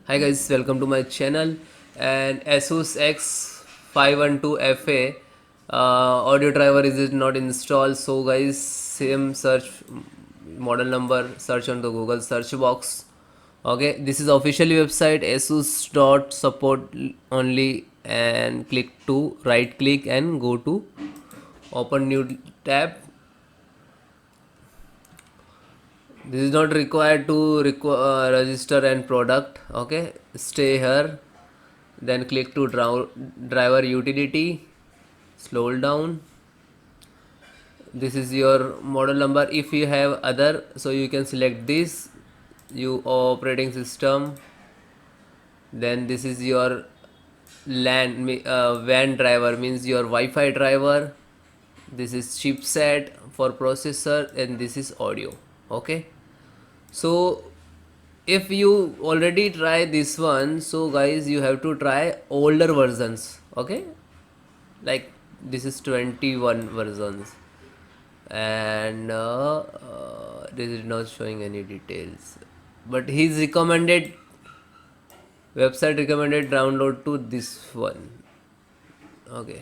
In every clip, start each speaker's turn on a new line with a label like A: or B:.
A: Hi guys, welcome to my channel. And ASUS X 512FA audio driver is it not installed. So guys, same search model number, search on the Google search box. Okay, this is officially website asus.support only, and click to right click and go to open new tab. This is not required to register and product. Okay, stay here, then click to driver utility, scroll down. This is your model number. If you have other, so you can select this, you operating system. Then this is your WAN driver, means your Wi-Fi driver. This is chipset for processor, and this is audio. Okay, so if you already try this one, so guys, you have to try older versions. Okay, like this is 21 versions, and this is not showing any details, but his recommended website recommended download to this one. Okay,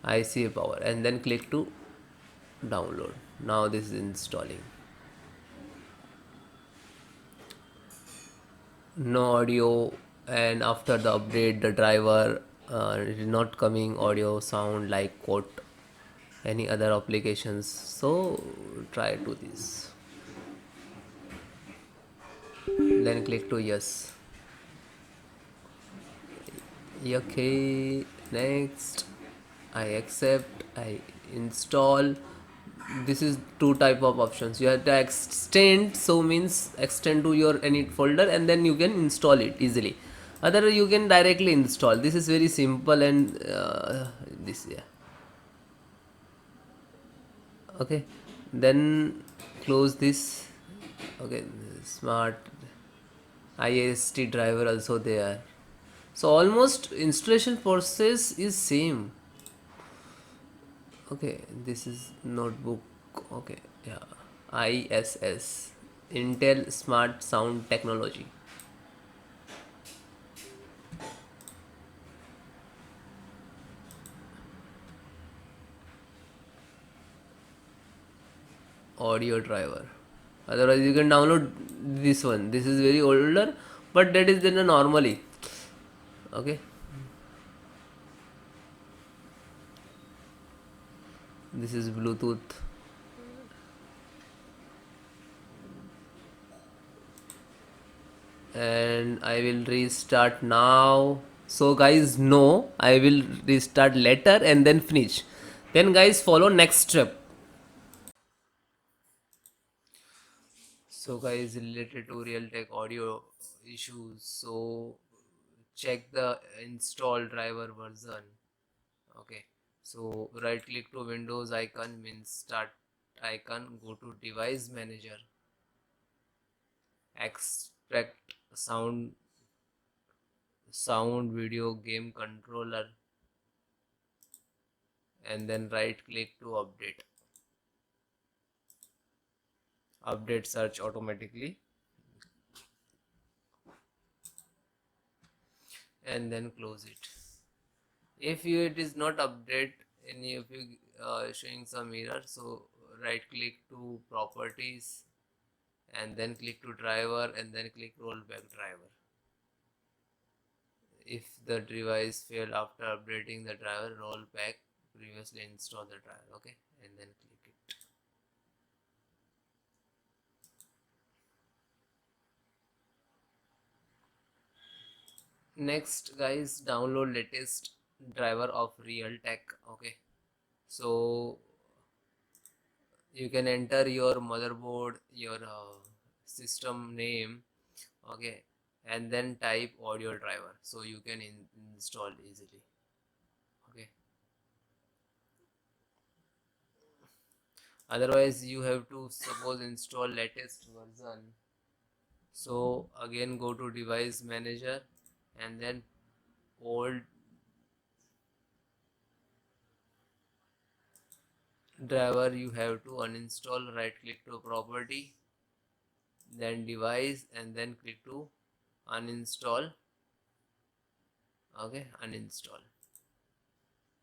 A: ICA power, and then click to download. Now this is installing. No audio, and after the update the driver is not coming audio sound like quote any other applications. So try to this, then click to yes. Okay, next I accept, I install. This is two type of options. You have to extend, so means extend to your any folder, and then you can install it easily. Other you can directly install. This is very simple, and this, yeah. Okay, then close this. Okay, smart IAST driver also there. So almost installation process is same. Okay, this is notebook. Okay, yeah, ISS, Intel Smart Sound Technology. Audio driver. Otherwise you can download this one. This is very older, but that is then normally. Okay, this is Bluetooth. And I will restart now. So guys, no, I will restart later and then finish. Then guys, follow next step. So guys, related to Realtek audio issues, so check the install driver version. Okay, so right click to Windows icon, means start icon, go to device manager, extract sound video game controller, and then right click to update search automatically, and then close it. If it is not update, any of you showing some error, so right click to properties, and then click to driver, and then click rollback driver. If the device failed after updating the driver, roll back previously installed the driver. Okay, and then click it. Next guys, download latest driver of Realtek. Okay, so you can enter your motherboard, your system name. Okay, and then type audio driver, so you can install easily. Okay, otherwise you have to suppose install latest version. So again go to device manager, and then old driver you have to uninstall. Right click to property, then device, and then click to uninstall. Okay, uninstall,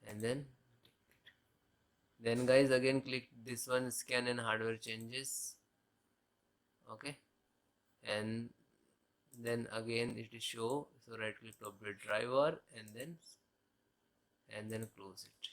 A: and then guys again click this one, scan and hardware changes. Okay, and then again it is show, so right click to update driver, and then close it.